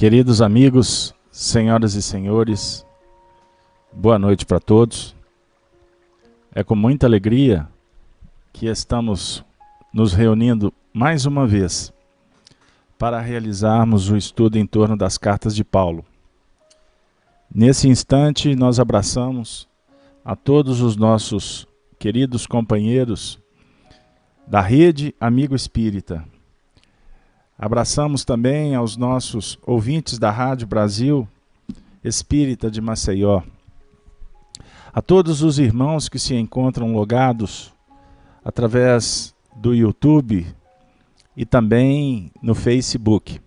Queridos amigos, senhoras e senhores, boa noite para todos. É com muita alegria que estamos nos reunindo mais uma vez para realizarmos o estudo em torno das cartas de Paulo. Nesse instante, nós abraçamos a todos os nossos queridos companheiros da Rede Amigo Espírita. Abraçamos também aos nossos ouvintes da Rádio Brasil Espírita de Maceió. A todos os irmãos que se encontram logados através do YouTube e também no Facebook.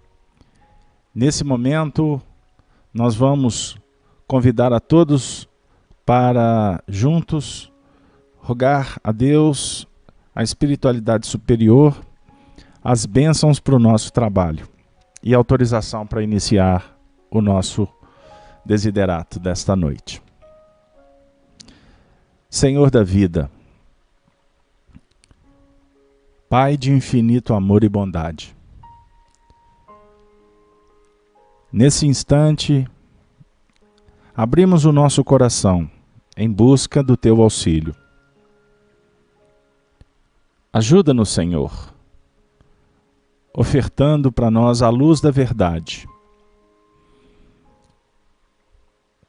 Nesse momento, nós vamos convidar a todos para juntos rogar a Deus, a espiritualidade superior, as bênçãos para o nosso trabalho e autorização para iniciar o nosso desiderato desta noite. Senhor da vida, Pai de infinito amor e bondade, nesse instante, abrimos o nosso coração em busca do Teu auxílio. Ajuda-nos, Senhor, ofertando para nós a luz da verdade,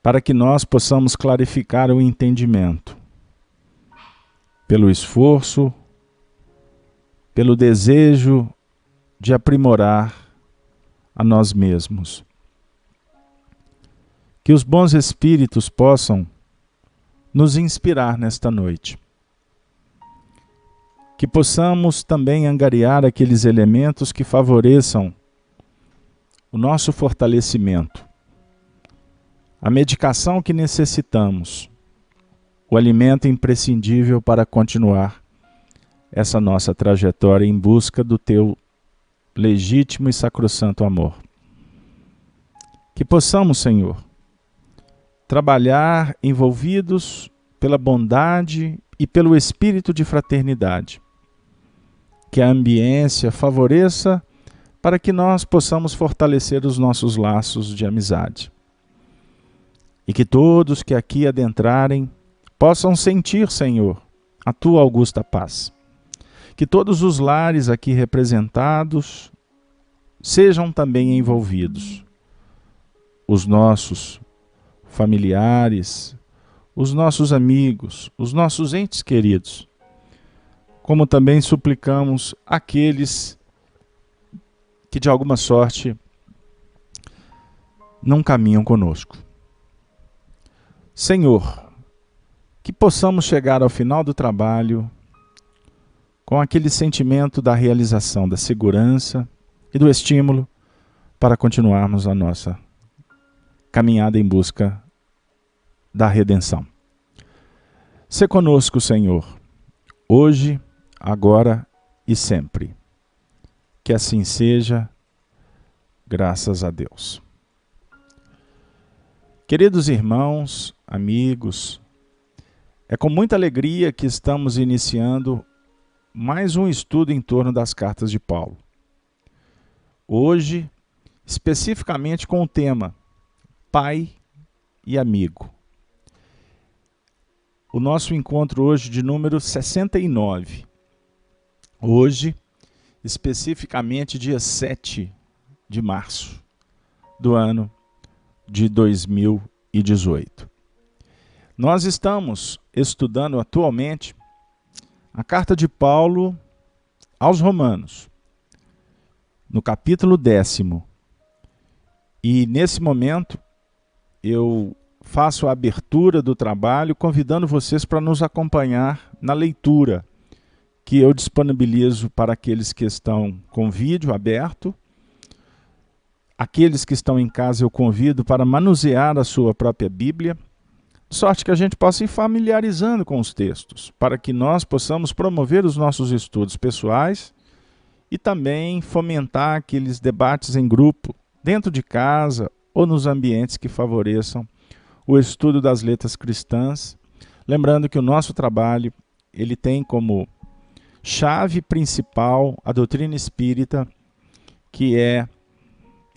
para que nós possamos clarificar o entendimento, pelo esforço, pelo desejo de aprimorar a nós mesmos. Que os bons espíritos possam nos inspirar nesta noite. Que possamos também angariar aqueles elementos que favoreçam o nosso fortalecimento, a medicação que necessitamos, o alimento imprescindível para continuar essa nossa trajetória em busca do Teu legítimo e sacrossanto amor. Que possamos, Senhor, trabalhar envolvidos pela bondade e pelo espírito de fraternidade. Que a ambiência favoreça para que nós possamos fortalecer os nossos laços de amizade. E que todos que aqui adentrarem possam sentir, Senhor, a Tua augusta paz. Que todos os lares aqui representados sejam também envolvidos. Os nossos familiares, os nossos amigos, os nossos entes queridos, como também suplicamos aqueles que de alguma sorte não caminham conosco. Senhor, que possamos chegar ao final do trabalho com aquele sentimento da realização, da segurança e do estímulo para continuarmos a nossa caminhada em busca da redenção. Sê conosco, Senhor, hoje, agora e sempre. Que assim seja, graças a Deus. Queridos irmãos, amigos, é com muita alegria que estamos iniciando mais um estudo em torno das cartas de Paulo. Hoje, especificamente com o tema Pai e Amigo. O nosso encontro hoje de número 69. Hoje, especificamente dia 7 de março do ano de 2018. Nós estamos estudando atualmente a carta de Paulo aos Romanos, no capítulo 10º. E nesse momento eu faço a abertura do trabalho convidando vocês para nos acompanhar na leitura que eu disponibilizo para aqueles que estão com vídeo aberto. Aqueles que estão em casa eu convido para manusear a sua própria Bíblia, de sorte que a gente possa ir familiarizando com os textos, para que nós possamos promover os nossos estudos pessoais e também fomentar aqueles debates em grupo, dentro de casa ou nos ambientes que favoreçam o estudo das letras cristãs. Lembrando que o nosso trabalho ele tem como chave principal a doutrina espírita, que é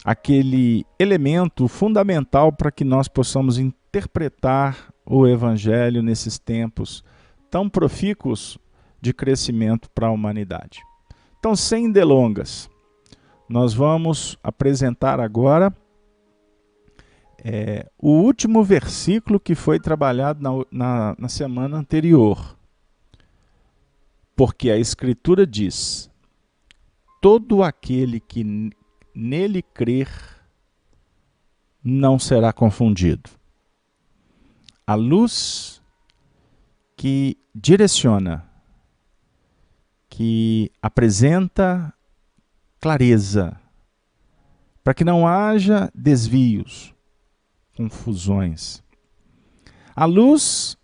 aquele elemento fundamental para que nós possamos interpretar o Evangelho nesses tempos tão profícuos de crescimento para a humanidade. Então, sem delongas, nós vamos apresentar agora o último versículo que foi trabalhado na semana anterior. Porque a Escritura diz: todo aquele que nele crer não será confundido. A luz que direciona, que apresenta clareza, para que não haja desvios, confusões. A luz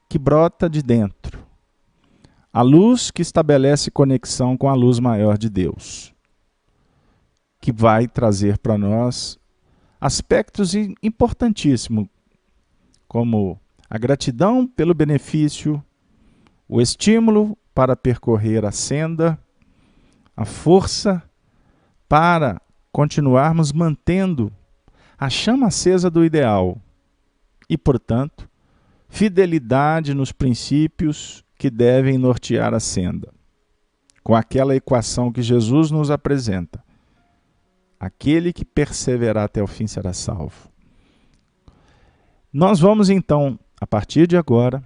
que brota de dentro, a luz que estabelece conexão com a luz maior de Deus, que vai trazer para nós aspectos importantíssimos, como a gratidão pelo benefício, o estímulo para percorrer a senda, a força para continuarmos mantendo a chama acesa do ideal e, portanto, fidelidade nos princípios que devem nortear a senda, com aquela equação que Jesus nos apresenta: aquele que perseverar até o fim será salvo. Nós vamos então, a partir de agora,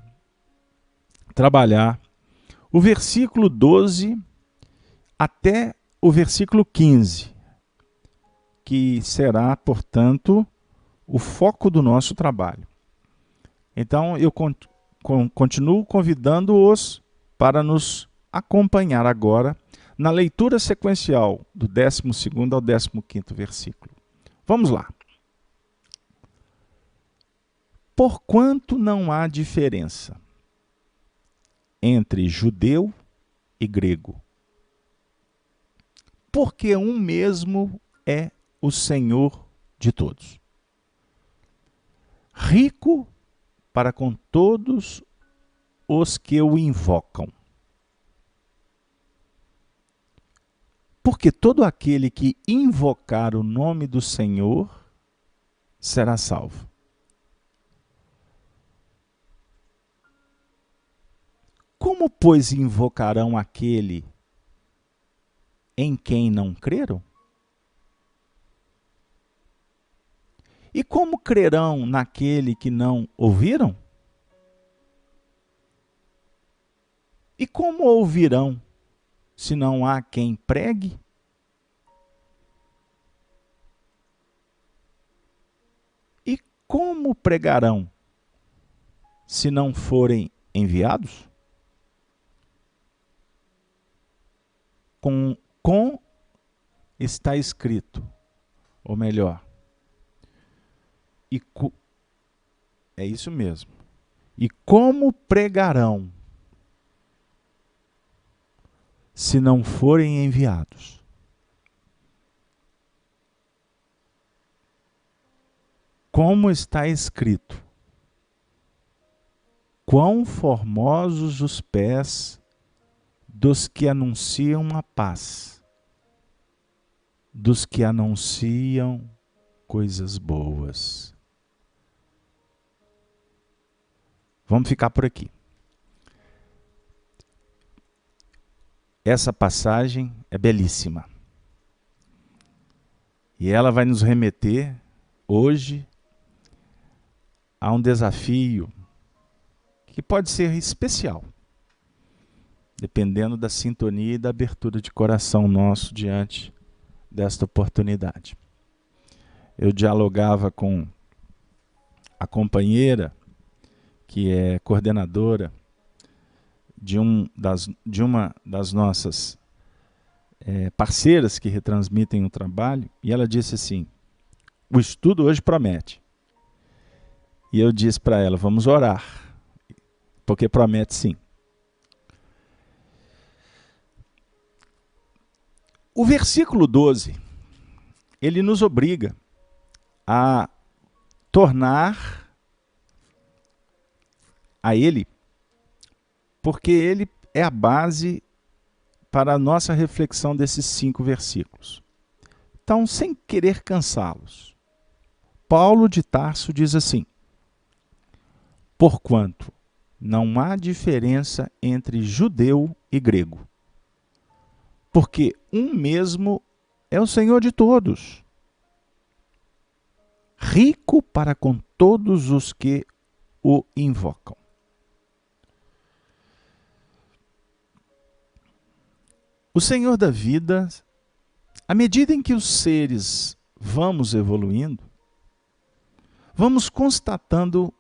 trabalhar o versículo 12 até o versículo 15, que será, portanto, o foco do nosso trabalho. Então, eu continuo convidando-os para nos acompanhar agora na leitura sequencial do 12º ao 15º versículo. Vamos lá. Porquanto não há diferença entre judeu e grego, porque um mesmo é o Senhor de todos, rico para com todos os que o invocam. Porque todo aquele que invocar o nome do Senhor será salvo. Como, pois, invocarão aquele em quem não creram? E como crerão naquele que não ouviram? E como ouvirão, se não há quem pregue? E como pregarão, se não forem enviados? Com está escrito, ou melhor, é isso mesmo. E como pregarão, se não forem enviados? Como está escrito: quão formosos os pés dos que anunciam a paz, dos que anunciam coisas boas. Vamos ficar por aqui. Essa passagem é belíssima. E ela vai nos remeter, hoje, a um desafio que pode ser especial, dependendo da sintonia e da abertura de coração nosso diante desta oportunidade. Eu dialogava com a companheira, que é coordenadora de uma das nossas parceiras que retransmitem o trabalho, e ela disse assim: o estudo hoje promete. E eu disse para ela: vamos orar, porque promete sim. O versículo 12, ele nos obriga a tornar a ele, porque ele é a base para a nossa reflexão desses 5 versículos. Então, sem querer cansá-los, Paulo de Tarso diz assim: porquanto não há diferença entre judeu e grego, porque um mesmo é o Senhor de todos, rico para com todos os que o invocam. O Senhor da vida, à medida em que os seres vamos evoluindo, vamos constatando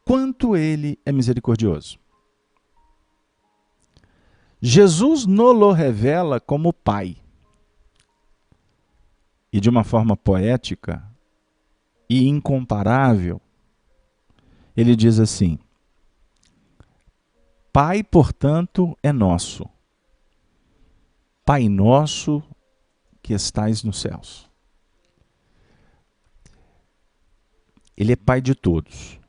quanto Ele é misericordioso. Jesus nos revela como Pai. E de uma forma poética e incomparável, ele diz assim: Pai, portanto, é nosso. Pai nosso que estais nos céus. Ele é Pai de todos.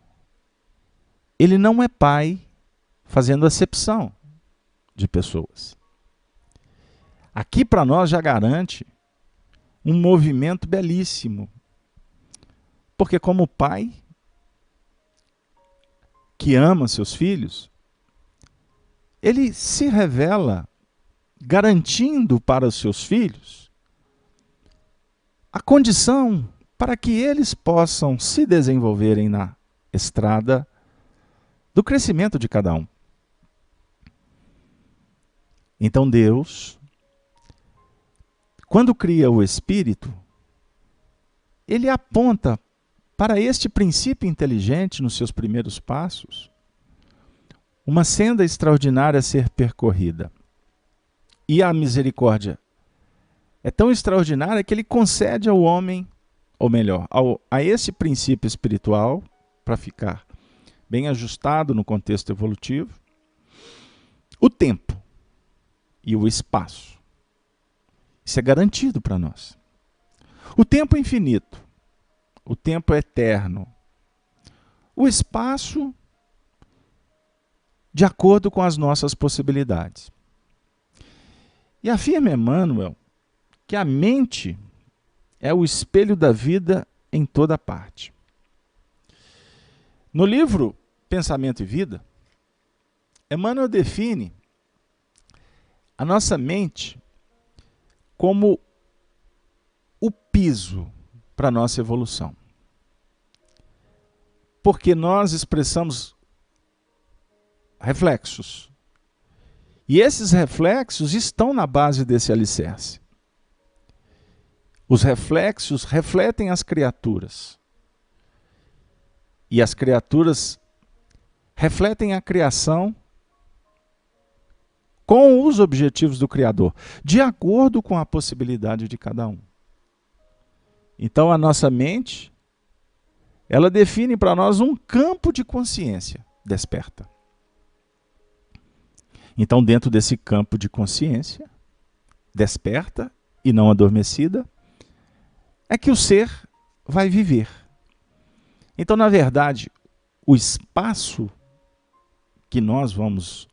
Ele não é Pai fazendo acepção de pessoas. Aqui para nós já garante um movimento belíssimo. Porque como pai que ama seus filhos, ele se revela garantindo para os seus filhos a condição para que eles possam se desenvolverem na estrada do crescimento de cada um. Então Deus, quando cria o espírito, ele aponta para este princípio inteligente nos seus primeiros passos uma senda extraordinária a ser percorrida. E a misericórdia é tão extraordinária que ele concede ao homem, ou melhor, a esse princípio espiritual, para ficar bem ajustado no contexto evolutivo, o tempo e o espaço. Isso é garantido para nós. O tempo infinito, o tempo eterno, o espaço de acordo com as nossas possibilidades. E afirma Emmanuel que a mente é o espelho da vida em toda parte. No livro Pensamento e Vida, Emmanuel define a nossa mente como o piso para a nossa evolução. Porque nós expressamos reflexos. E esses reflexos estão na base desse alicerce. Os reflexos refletem as criaturas. E as criaturas refletem a criação com os objetivos do Criador, de acordo com a possibilidade de cada um. Então a nossa mente, ela define para nós um campo de consciência desperta. Então, dentro desse campo de consciência, desperta e não adormecida, é que o ser vai viver. Então, na verdade, o espaço que nós vamos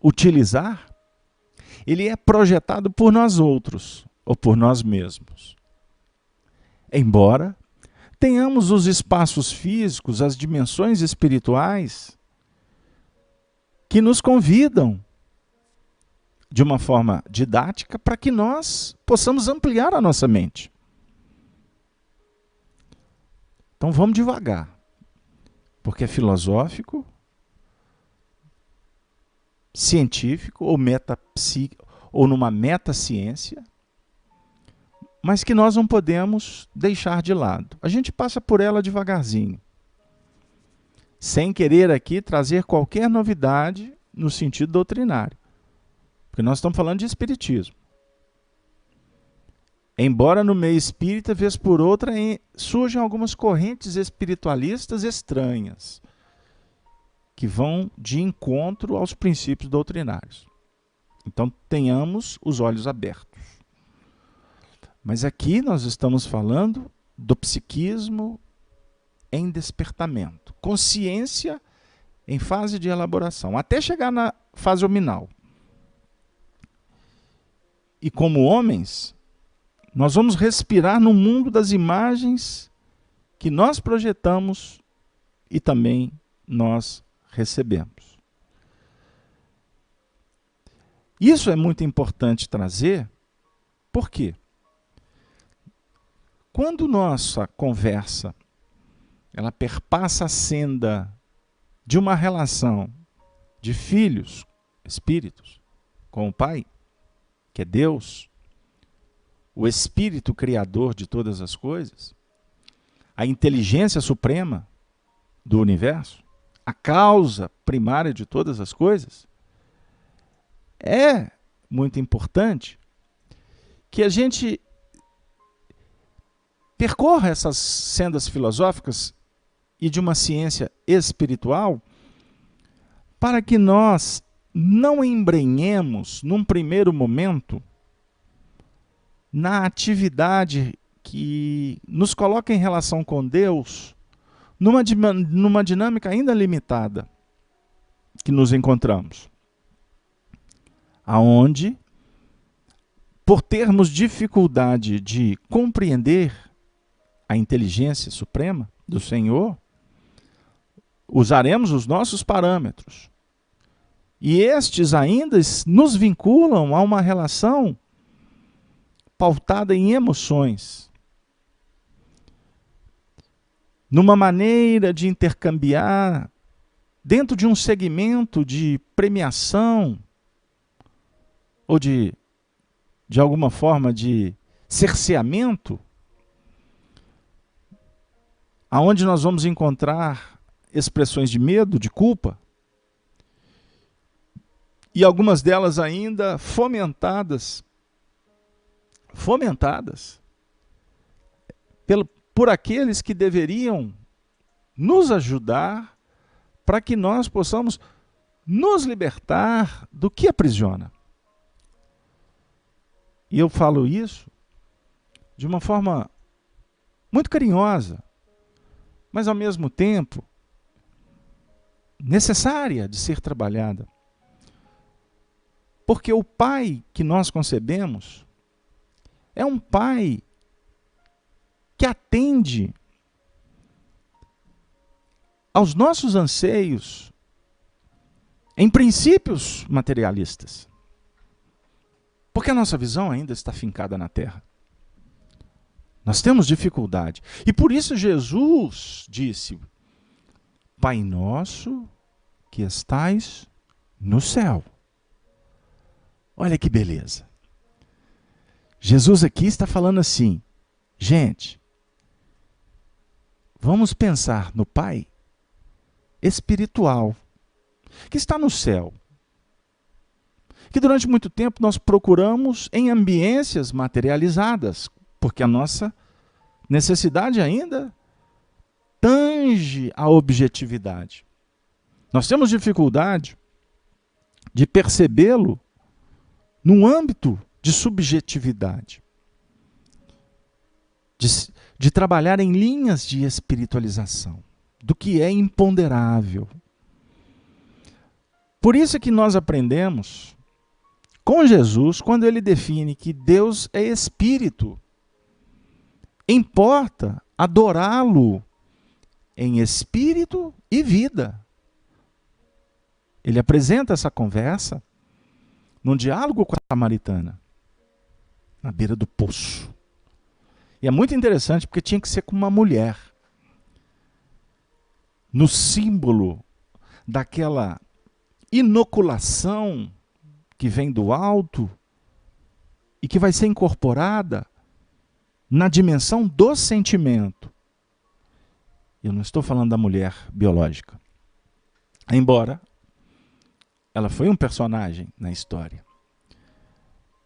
utilizar, ele é projetado por nós outros, ou por nós mesmos. Embora tenhamos os espaços físicos, as dimensões espirituais, que nos convidam de uma forma didática para que nós possamos ampliar a nossa mente. Então vamos devagar, porque é filosófico, científico ou numa metaciência, mas que nós não podemos deixar de lado. A gente passa por ela devagarzinho, sem querer aqui trazer qualquer novidade no sentido doutrinário, porque nós estamos falando de espiritismo. Embora no meio espírita, vez por outra, surjam algumas correntes espiritualistas estranhas, que vão de encontro aos princípios doutrinários. Então tenhamos os olhos abertos. Mas aqui nós estamos falando do psiquismo em despertamento, consciência em fase de elaboração, até chegar na fase hominal. E como homens, Nós vamos respirar no mundo das imagens que nós projetamos e também nós recebemos. Isso é muito importante trazer, por quê? Quando nossa conversa ela perpassa a senda de uma relação de filhos, espíritos, com o Pai, que é Deus, o Espírito Criador de todas as coisas, a inteligência suprema do universo, a causa primária de todas as coisas, é muito importante que a gente percorra essas sendas filosóficas e de uma ciência espiritual para que nós não embrenhemos, num primeiro momento, na atividade que nos coloca em relação com Deus, numa dinâmica ainda limitada que nos encontramos. Aonde, por termos dificuldade de compreender a inteligência suprema do Senhor, usaremos os nossos parâmetros. E estes ainda nos vinculam a uma relação pautada em emoções, numa maneira de intercambiar dentro de um segmento de premiação ou de alguma forma de cerceamento, aonde nós vamos encontrar expressões de medo, de culpa, e algumas delas ainda fomentadas por aqueles que deveriam nos ajudar para que nós possamos nos libertar do que aprisiona. E eu falo isso de uma forma muito carinhosa, mas ao mesmo tempo necessária de ser trabalhada. Porque o Pai que nós concebemos é um Pai que atende aos nossos anseios em princípios materialistas. Porque a nossa visão ainda está fincada na terra. Nós temos dificuldade. E por isso Jesus disse: Pai nosso que estais no céu. Olha que beleza. Jesus aqui está falando assim: gente, vamos pensar no Pai espiritual, que está no céu, que durante muito tempo nós procuramos em ambiências materializadas, porque a nossa necessidade ainda tange a objetividade. Nós temos dificuldade de percebê-lo num âmbito de subjetividade, de trabalhar em linhas de espiritualização, do que é imponderável. Por isso é que nós aprendemos com Jesus, quando ele define que Deus é espírito, importa adorá-lo em espírito e vida. Ele apresenta essa conversa num diálogo com a samaritana, na beira do poço. E é muito interessante porque tinha que ser com uma mulher, no símbolo daquela inoculação que vem do alto e que vai ser incorporada na dimensão do sentimento. Eu não estou falando da mulher biológica, embora ela foi um personagem na história.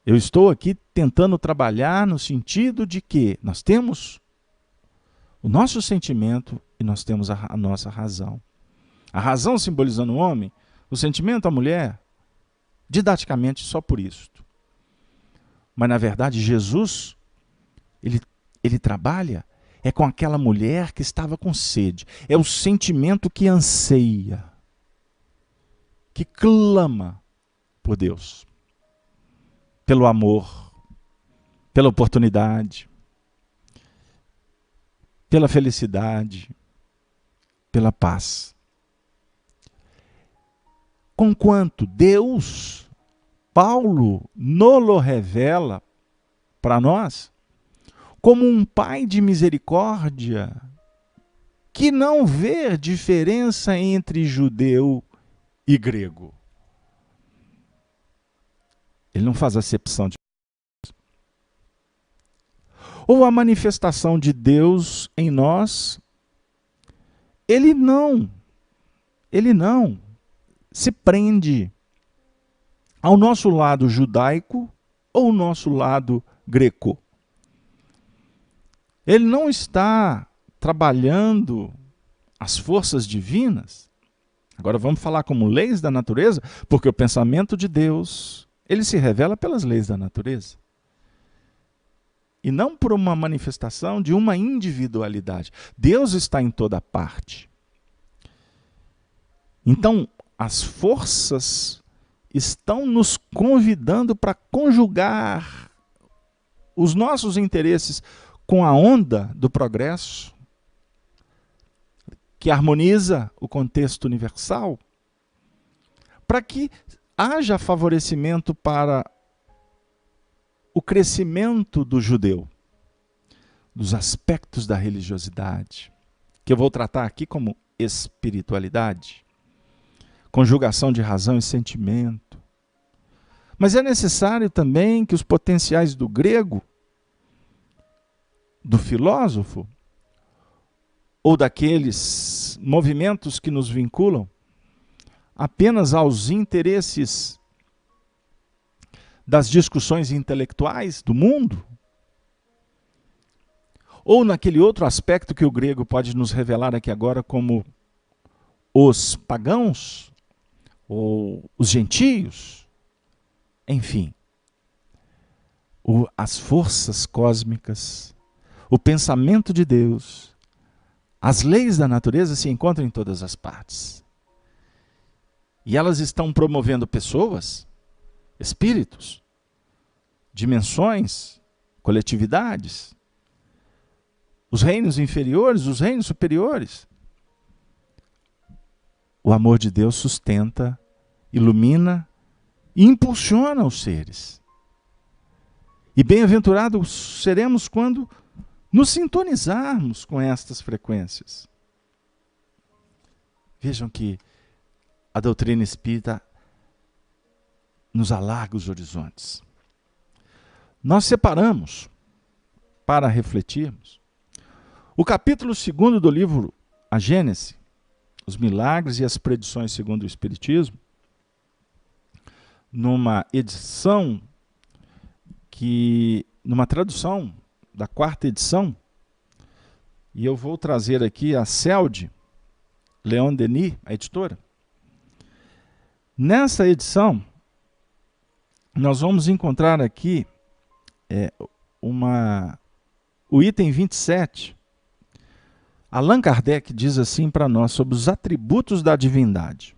Eu estou aqui tentando trabalhar no sentido de que nós temos o nosso sentimento e nós temos a nossa razão. A razão simbolizando o homem, o sentimento a mulher, didaticamente só por isso. Mas na verdade Jesus, ele trabalha com aquela mulher que estava com sede. É o sentimento que anseia, que clama por Deus, pelo amor, pela oportunidade, pela felicidade, pela paz. Conquanto Deus, Paulo, nolo revela para nós como um Pai de misericórdia que não vê diferença entre judeu e grego. Ele não faz acepção de ou a manifestação de Deus em nós, ele não se prende ao nosso lado judaico ou ao nosso lado greco. Ele não está trabalhando as forças divinas. Agora vamos falar como leis da natureza, porque o pensamento de Deus, ele se revela pelas leis da natureza. E não por uma manifestação de uma individualidade. Deus está em toda parte. Então, as forças estão nos convidando para conjugar os nossos interesses com a onda do progresso, que harmoniza o contexto universal, para que haja favorecimento para o crescimento do judeu, dos aspectos da religiosidade, que eu vou tratar aqui como espiritualidade, conjugação de razão e sentimento. Mas é necessário também que os potenciais do grego, do filósofo, ou daqueles movimentos que nos vinculam apenas aos interesses das discussões intelectuais do mundo, ou naquele outro aspecto que o grego pode nos revelar aqui agora como os pagãos, ou os gentios, enfim, as forças cósmicas, o pensamento de Deus, as leis da natureza se encontram em todas as partes. E elas estão promovendo pessoas, espíritos, dimensões, coletividades, os reinos inferiores, os reinos superiores. O amor de Deus sustenta, ilumina e impulsiona os seres. E bem-aventurados seremos quando nos sintonizarmos com estas frequências. Vejam que a doutrina espírita nos alarga os horizontes. Nós separamos, para refletirmos, o capítulo 2 do livro A Gênese, os milagres e as predições segundo o Espiritismo, numa edição numa tradução da 4ª edição, e eu vou trazer aqui a CELD, Leon Denis, a editora. Nessa edição, nós vamos encontrar aqui o item 27. Allan Kardec diz assim para nós sobre os atributos da divindade.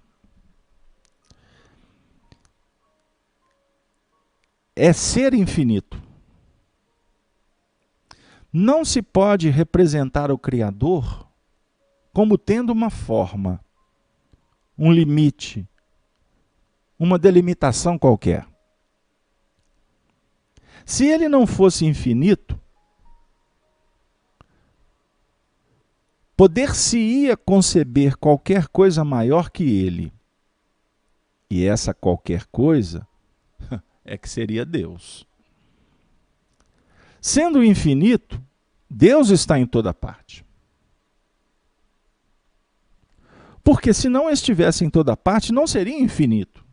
É ser infinito. Não se pode representar o Criador como tendo uma forma, um limite, uma delimitação qualquer. Se ele não fosse infinito, poder-se-ia conceber qualquer coisa maior que ele. E essa qualquer coisa é que seria Deus. Sendo infinito, Deus está em toda parte. Porque se não estivesse em toda parte, não seria infinito.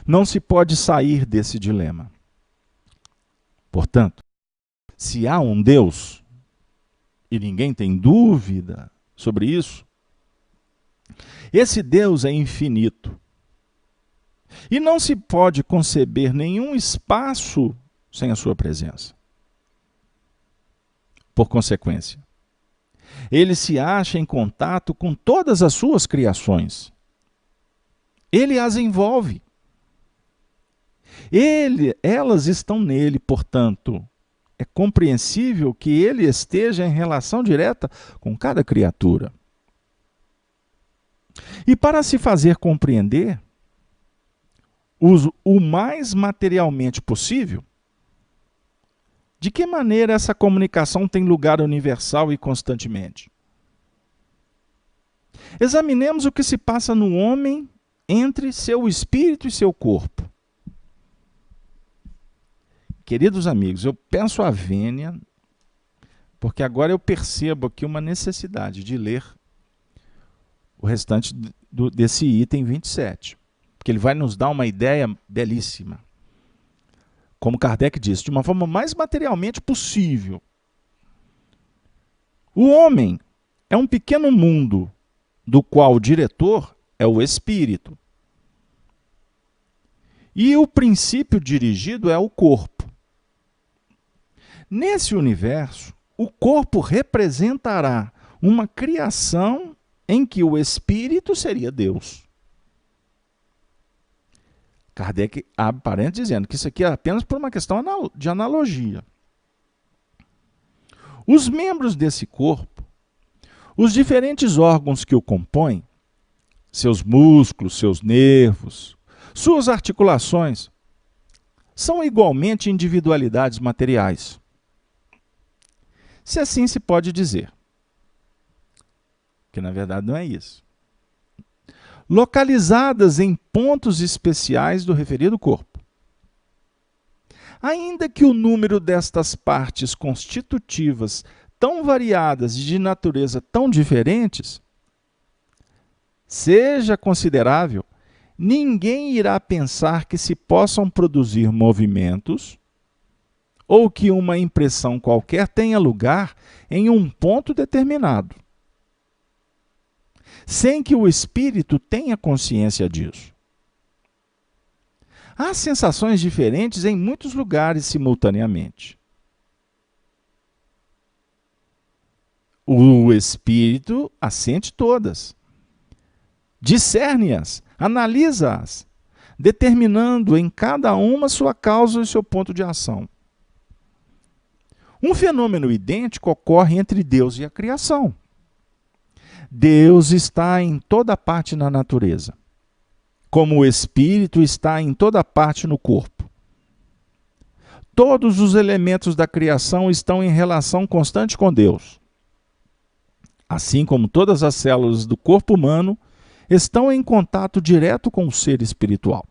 Não se pode sair desse dilema. Portanto, se há um Deus, e ninguém tem dúvida sobre isso, esse Deus é infinito. E não se pode conceber nenhum espaço sem a sua presença. Por consequência, ele se acha em contato com todas as suas criações. Ele as envolve. Elas estão nele, portanto, é compreensível que ele esteja em relação direta com cada criatura. E para se fazer compreender o mais materialmente possível, de que maneira essa comunicação tem lugar universal e constantemente? Examinemos o que se passa no homem entre seu espírito e seu corpo. Queridos amigos, eu peço a vênia, porque agora eu percebo aqui uma necessidade de ler o restante desse item 27, porque ele vai nos dar uma ideia belíssima. Como Kardec disse, de uma forma mais materialmente possível. O homem é um pequeno mundo do qual o diretor é o espírito. E o princípio dirigido é o corpo. Nesse universo, o corpo representará uma criação em que o espírito seria Deus. Kardec abre parênteses dizendo que isso aqui é apenas por uma questão de analogia. Os membros desse corpo, os diferentes órgãos que o compõem, seus músculos, seus nervos, suas articulações, são igualmente individualidades materiais. Se assim se pode dizer, que na verdade não é isso. Localizadas em pontos especiais do referido corpo. Ainda que o número destas partes constitutivas tão variadas e de natureza tão diferentes seja considerável, ninguém irá pensar que se possam produzir movimentos ou que uma impressão qualquer tenha lugar em um ponto determinado, sem que o espírito tenha consciência disso. Há sensações diferentes em muitos lugares simultaneamente. O espírito as sente todas, discerne-as, analisa-as, determinando em cada uma sua causa e seu ponto de ação. Um fenômeno idêntico ocorre entre Deus e a criação. Deus está em toda parte na natureza, como o espírito está em toda parte no corpo. Todos os elementos da criação estão em relação constante com Deus, assim como todas as células do corpo humano estão em contato direto com o ser espiritual.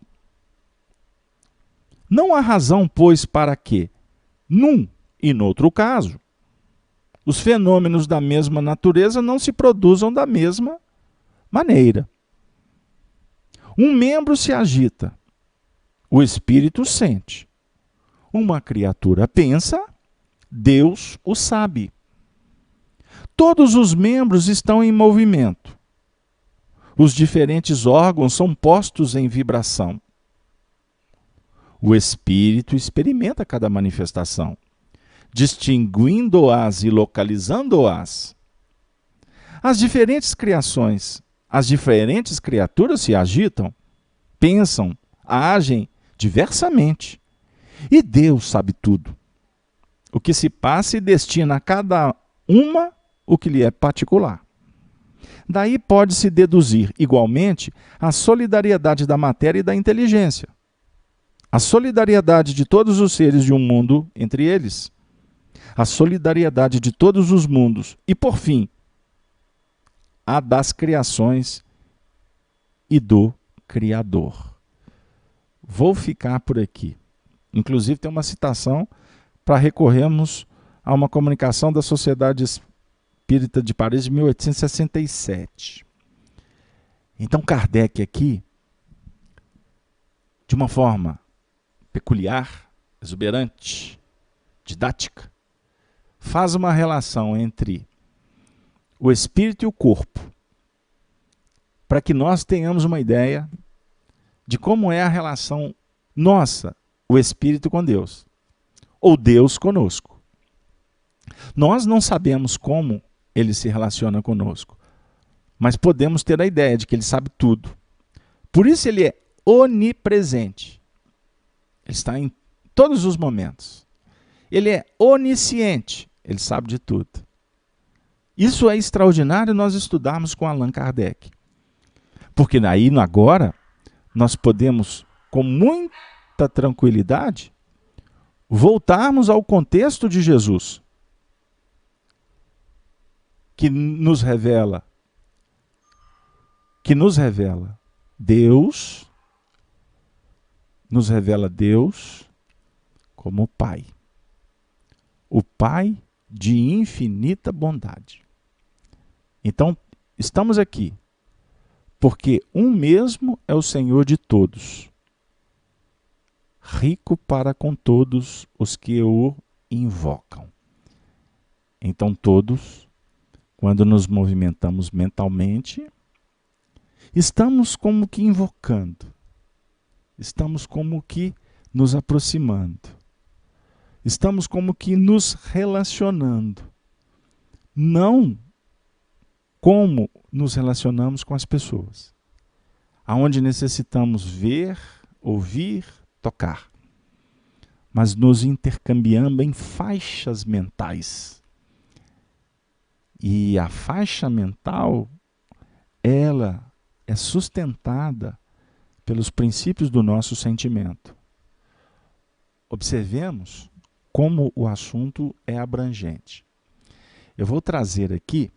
Não há razão, pois, para que, num e noutro caso, os fenômenos da mesma natureza não se produzam da mesma maneira. Um membro se agita, o espírito sente. Uma criatura pensa, Deus o sabe. Todos os membros estão em movimento. Os diferentes órgãos são postos em vibração. O espírito experimenta cada manifestação, distinguindo-as e localizando-as. As diferentes criações, as diferentes criaturas se agitam, pensam, agem diversamente. E Deus sabe tudo. O que se passa e destina a cada uma o que lhe é particular. Daí pode-se deduzir, igualmente, a solidariedade da matéria e da inteligência, a solidariedade de todos os seres de um mundo entre eles, a solidariedade de todos os mundos e, por fim, a das criações e do Criador. Vou ficar por aqui. Inclusive tem uma citação para recorrermos a uma comunicação da Sociedade Espírita de Paris de 1867. Então Kardec aqui, de uma forma peculiar, exuberante, didática, faz uma relação entre o espírito e o corpo, para que nós tenhamos uma ideia de como é a relação nossa, o espírito com Deus, ou Deus conosco. Nós não sabemos como ele se relaciona conosco, mas podemos ter a ideia de que ele sabe tudo. Por isso ele é onipresente. Ele está em todos os momentos. Ele é onisciente, ele sabe de tudo. Isso é extraordinário nós estudarmos com Allan Kardec. Porque daí, agora, nós podemos, com muita tranquilidade, voltarmos ao contexto de Jesus, que nos revela Deus, como Pai. O Pai de infinita bondade. Então, estamos aqui, porque um mesmo é o Senhor de todos, rico para com todos os que o invocam. Então, todos, quando nos movimentamos mentalmente, estamos como que invocando, estamos como que nos aproximando, estamos como que nos relacionando, não como nos relacionamos com as pessoas, aonde necessitamos ver, ouvir, tocar, mas nos intercambiando em faixas mentais. E a faixa mental, ela é sustentada pelos princípios do nosso sentimento. Observemos como o assunto é abrangente. Eu vou trazer aqui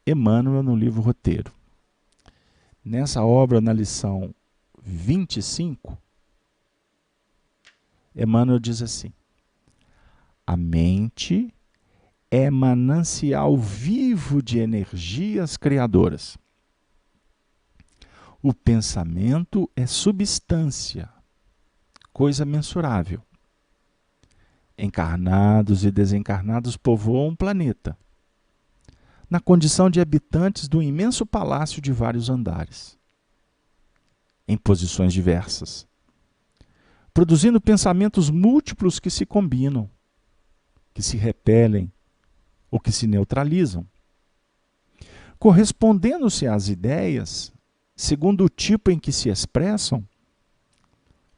Emmanuel no livro Roteiro. Nessa obra, na lição 25, Emmanuel diz assim: a mente é manancial vivo de energias criadoras. O pensamento é substância, coisa mensurável. Encarnados e desencarnados povoam um planeta, na condição de habitantes do imenso palácio de vários andares, em posições diversas, produzindo pensamentos múltiplos que se combinam, que se repelem ou que se neutralizam, correspondendo-se às ideias segundo o tipo em que se expressam,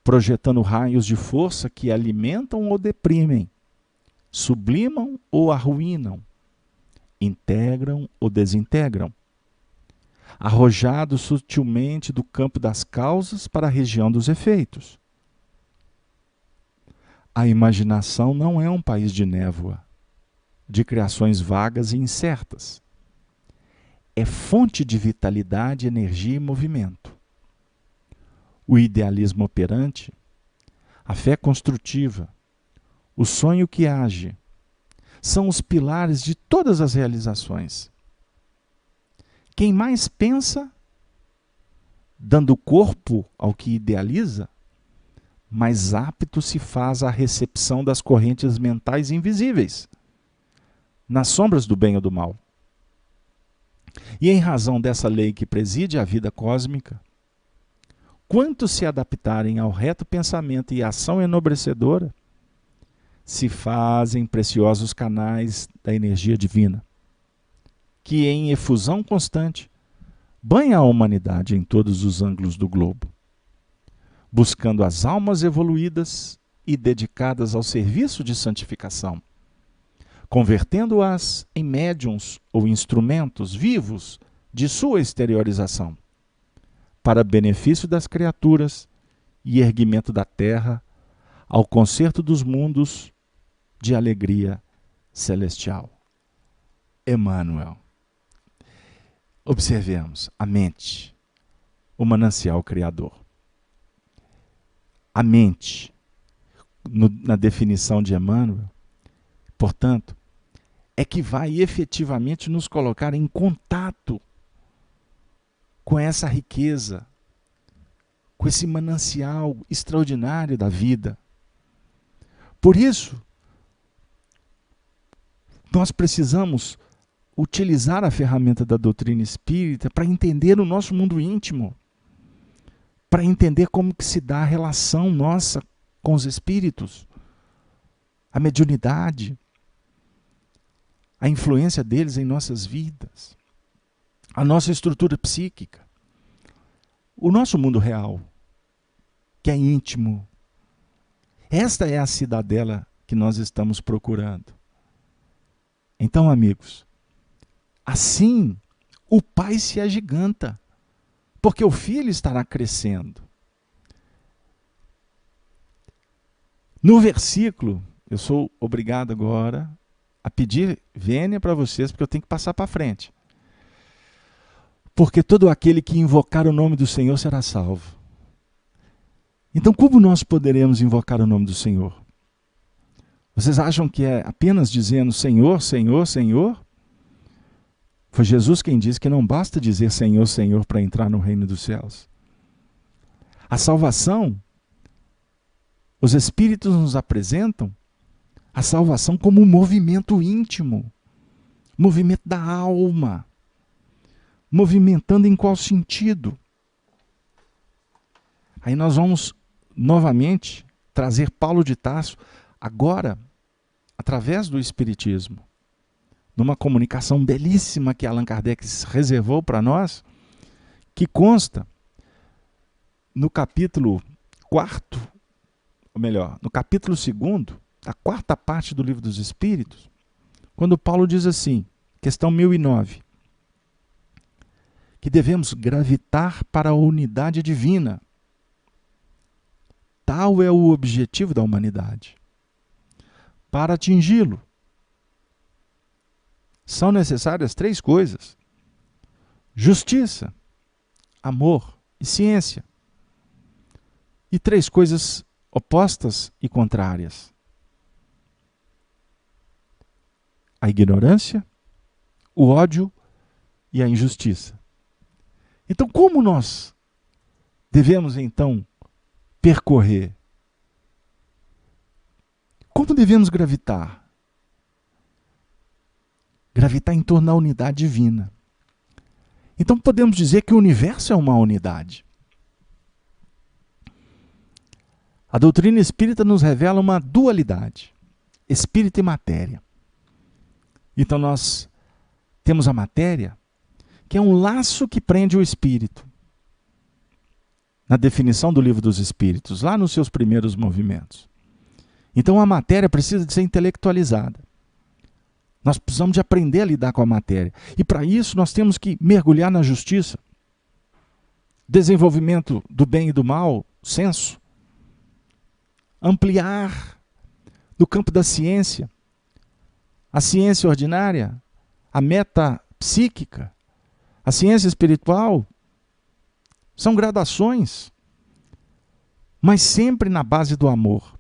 projetando raios de força que alimentam ou deprimem, sublimam ou arruinam, integram ou desintegram, arrojados sutilmente do campo das causas para a região dos efeitos. A imaginação não é um país de névoa, de criações vagas e incertas. É fonte de vitalidade, energia e movimento. O idealismo operante, a fé construtiva, o sonho que age, são os pilares de todas as realizações. Quem mais pensa, dando corpo ao que idealiza, mais apto se faz à recepção das correntes mentais invisíveis, nas sombras do bem ou do mal. E em razão dessa lei que preside a vida cósmica, quantos se adaptarem ao reto pensamento e ação enobrecedora, se fazem preciosos canais da energia divina, que em efusão constante banha a humanidade em todos os ângulos do globo, buscando as almas evoluídas e dedicadas ao serviço de santificação, convertendo-as em médiuns ou instrumentos vivos de sua exteriorização, para benefício das criaturas e erguimento da terra, ao concerto dos mundos de alegria celestial. Emmanuel. Observemos a mente, o manancial criador. A mente, na definição de Emmanuel, portanto, é que vai efetivamente nos colocar em contato com essa riqueza, com esse manancial extraordinário da vida. Por isso, nós precisamos utilizar a ferramenta da doutrina espírita para entender o nosso mundo íntimo, para entender como que se dá a relação nossa com os espíritos, a mediunidade, a influência deles em nossas vidas, a nossa estrutura psíquica, o nosso mundo real, que é íntimo, Esta é a cidadela que nós estamos procurando. Então, amigos, assim o Pai se agiganta, porque o Filho estará crescendo. No versículo, eu sou obrigado agora a pedir vênia para vocês, porque eu tenho que passar para frente. Porque todo aquele que invocar o nome do Senhor será salvo. Então, como nós poderemos invocar o nome do Senhor? Vocês acham que é apenas dizendo Senhor, Senhor, Senhor? Foi Jesus quem disse que não basta dizer Senhor, Senhor para entrar no reino dos céus. A salvação, os Espíritos nos apresentam a salvação como um movimento íntimo, movimento da alma. Movimentando em qual sentido? Aí nós vamos novamente trazer Paulo de Tarso, agora, através do Espiritismo, numa comunicação belíssima que Allan Kardec reservou para nós, que consta no capítulo 4º, ou melhor, no capítulo 2º, a 4ª parte do Livro dos Espíritos, quando Paulo diz assim, questão 1009, que devemos gravitar para a unidade divina. Tal é o objetivo da humanidade. Para atingi-lo, são necessárias 3 coisas: justiça, amor e ciência. E 3 coisas opostas e contrárias: a ignorância, o ódio e a injustiça. Então, como nós devemos, então, percorrer? Como devemos gravitar? Gravitar em torno da unidade divina. Então, podemos dizer que o universo é uma unidade. A doutrina espírita nos revela uma dualidade, espírito e matéria. Então, nós temos a matéria, que é um laço que prende o espírito. Na definição do Livro dos Espíritos, lá nos seus primeiros movimentos. Então a matéria precisa de ser intelectualizada. Nós precisamos de aprender a lidar com a matéria. E para isso nós temos que mergulhar na justiça. Desenvolvimento do bem e do mal, senso. Ampliar no campo da ciência. A ciência ordinária, a metapsíquica, a ciência espiritual, são gradações, mas sempre na base do amor.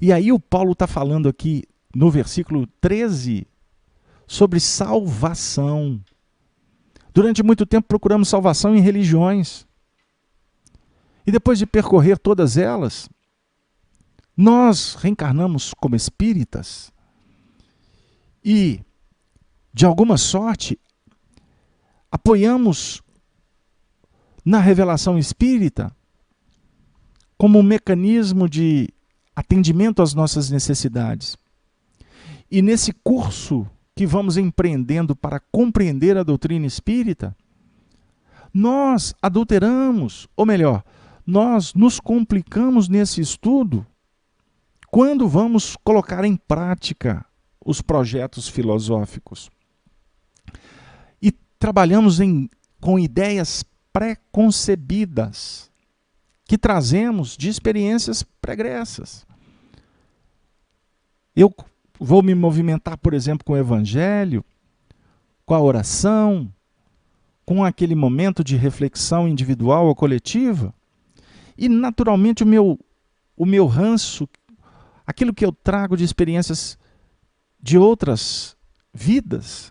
E aí o Paulo está falando aqui no versículo 13 sobre salvação. Durante muito tempo procuramos salvação em religiões. E depois de percorrer todas elas, nós reencarnamos como espíritas e, de alguma sorte, apoiamos na revelação espírita como um mecanismo de atendimento às nossas necessidades. E nesse curso que vamos empreendendo para compreender a doutrina espírita, nós adulteramos, ou melhor, nós nos complicamos nesse estudo quando vamos colocar em prática os projetos filosóficos. E trabalhamos com ideias pré-concebidas que trazemos de experiências pregressas. Eu vou me movimentar, por exemplo, com o Evangelho, com a oração, com aquele momento de reflexão individual ou coletiva, e naturalmente o meu ranço, aquilo que eu trago de experiências de outras vidas,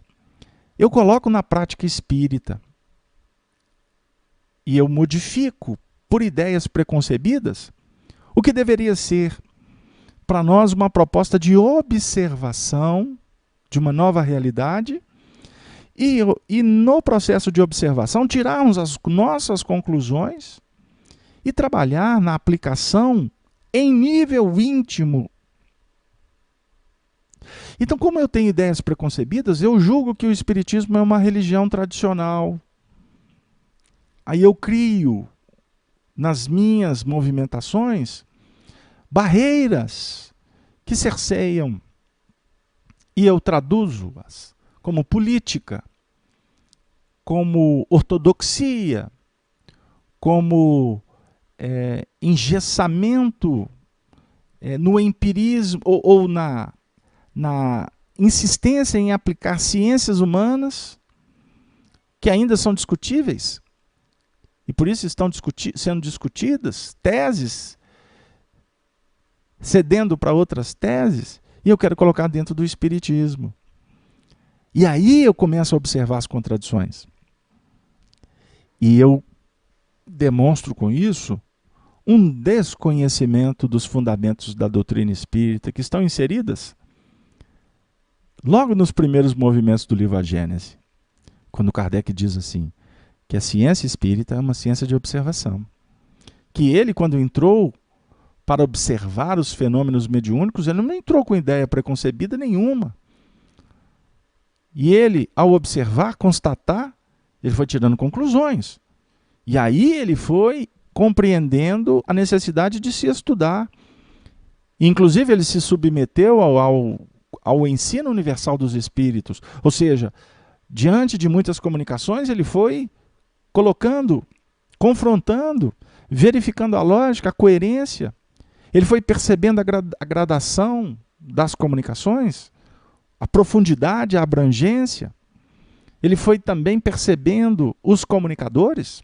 eu coloco na prática espírita. E eu modifico por ideias preconcebidas o que deveria ser para nós uma proposta de observação de uma nova realidade e no processo de observação tirarmos as nossas conclusões e trabalhar na aplicação em nível íntimo. Então, como eu tenho ideias preconcebidas, eu julgo que o Espiritismo é uma religião tradicional. Aí eu crio nas minhas movimentações barreiras que cerceiam, e eu traduzo-as como política, como ortodoxia, como engessamento no empirismo ou na insistência em aplicar ciências humanas que ainda são discutíveis, e por isso estão sendo discutidas teses, cedendo para outras teses, e eu quero colocar dentro do espiritismo. E aí eu começo a observar as contradições. E eu demonstro com isso um desconhecimento dos fundamentos da doutrina espírita que estão inseridas logo nos primeiros movimentos do livro A Gênese, quando Kardec diz assim, que a ciência espírita é uma ciência de observação. Que ele, quando entrou para observar os fenômenos mediúnicos, ele não entrou com ideia preconcebida nenhuma. E ele, ao observar, constatar, ele foi tirando conclusões. E aí ele foi compreendendo a necessidade de se estudar. Inclusive, ele se submeteu ao ensino universal dos espíritos. Ou seja, diante de muitas comunicações, ele foi colocando, confrontando, verificando a lógica, a coerência. Ele foi percebendo a gradação das comunicações, a profundidade, a abrangência. Ele foi também percebendo os comunicadores,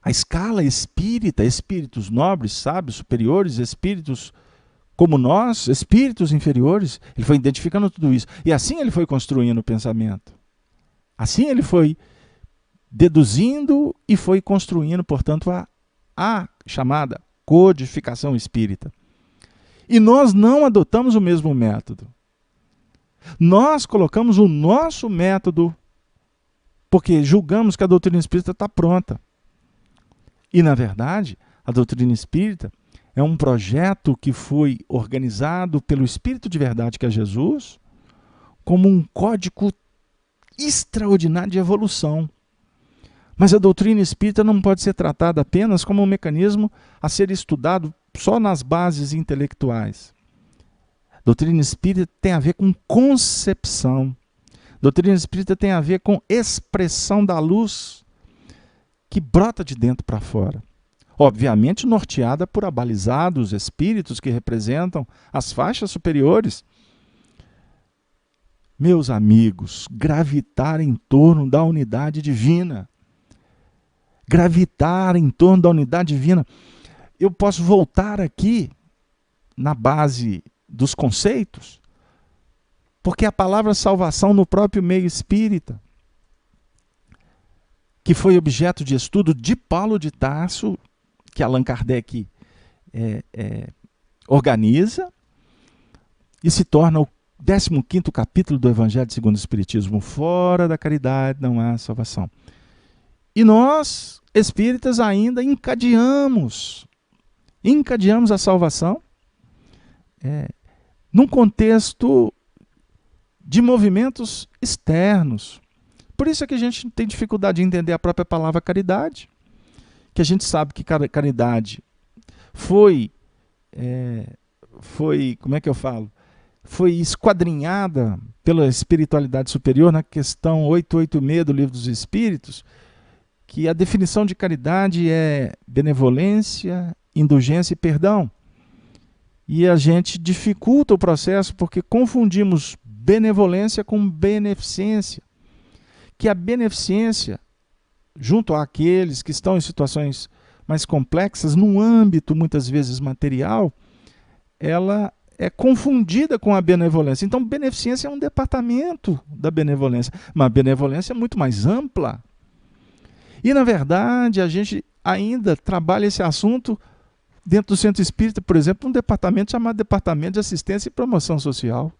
a escala espírita, espíritos nobres, sábios, superiores, espíritos como nós, espíritos inferiores. Ele foi identificando tudo isso. E assim ele foi construindo o pensamento. Assim ele foi deduzindo e foi construindo, portanto, a chamada codificação espírita. E nós não adotamos o mesmo método. Nós colocamos o nosso método porque julgamos que a doutrina espírita está pronta. E, na verdade, a doutrina espírita é um projeto que foi organizado pelo Espírito de Verdade, que é Jesus, como um código extraordinário de evolução. Mas a doutrina espírita não pode ser tratada apenas como um mecanismo a ser estudado só nas bases intelectuais. Doutrina espírita tem a ver com concepção. Doutrina espírita tem a ver com expressão da luz que brota de dentro para fora. Obviamente norteada por abalizados espíritos que representam as faixas superiores. Meus amigos, gravitar em torno da unidade divina. Gravitar em torno da unidade divina. Eu posso voltar aqui na base dos conceitos, porque a palavra salvação no próprio meio espírita, que foi objeto de estudo de Paulo de Tarso, que Allan Kardec organiza, e se torna o 15º capítulo do Evangelho segundo o Espiritismo. Fora da caridade não há salvação. E nós, espíritas, ainda encadeamos a salvação num contexto de movimentos externos. Por isso é que a gente tem dificuldade de entender a própria palavra caridade, que a gente sabe que caridade foi como é que eu falo? Foi esquadrinhada pela espiritualidade superior na questão 886 do Livro dos Espíritos, que a definição de caridade é benevolência, indulgência e perdão. E a gente dificulta o processo porque confundimos benevolência com beneficência. Que a beneficência, junto àqueles que estão em situações mais complexas, num âmbito muitas vezes material, ela é confundida com a benevolência. Então, beneficência é um departamento da benevolência, mas a benevolência é muito mais ampla. E, na verdade, a gente ainda trabalha esse assunto dentro do Centro Espírita, por exemplo, um departamento chamado Departamento de Assistência e Promoção Social.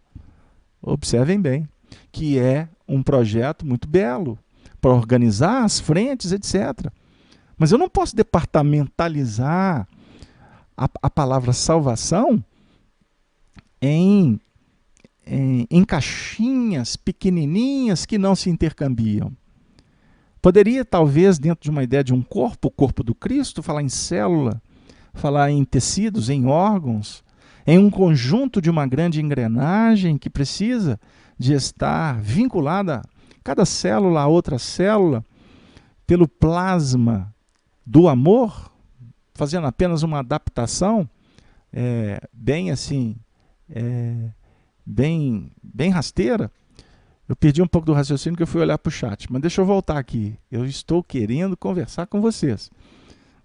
Observem bem, que é um projeto muito belo para organizar as frentes, etc. Mas eu não posso departamentalizar a palavra salvação em caixinhas pequenininhas que não se intercambiam. Poderia, talvez, dentro de uma ideia de um corpo, o corpo do Cristo, falar em célula, falar em tecidos, em órgãos, em um conjunto de uma grande engrenagem que precisa de estar vinculada, cada célula a outra célula, pelo plasma do amor, fazendo apenas uma adaptação bem assim, bem rasteira. Eu perdi um pouco do raciocínio que eu fui olhar para o chat, mas deixa eu voltar aqui. Eu estou querendo conversar com vocês,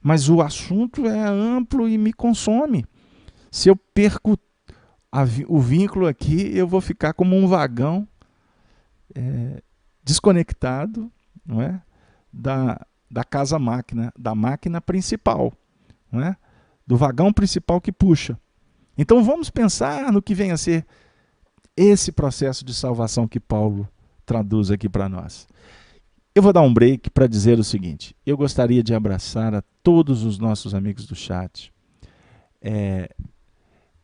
mas o assunto é amplo e me consome. Se eu perco o vínculo aqui, eu vou ficar como um vagão desconectado, não é? da casa-máquina, da máquina principal, não é? Do vagão principal que puxa. Então vamos pensar no que vem a ser esse processo de salvação que Paulo traduz aqui para nós. Eu vou dar um break para dizer o seguinte: eu gostaria de abraçar a todos os nossos amigos do chat.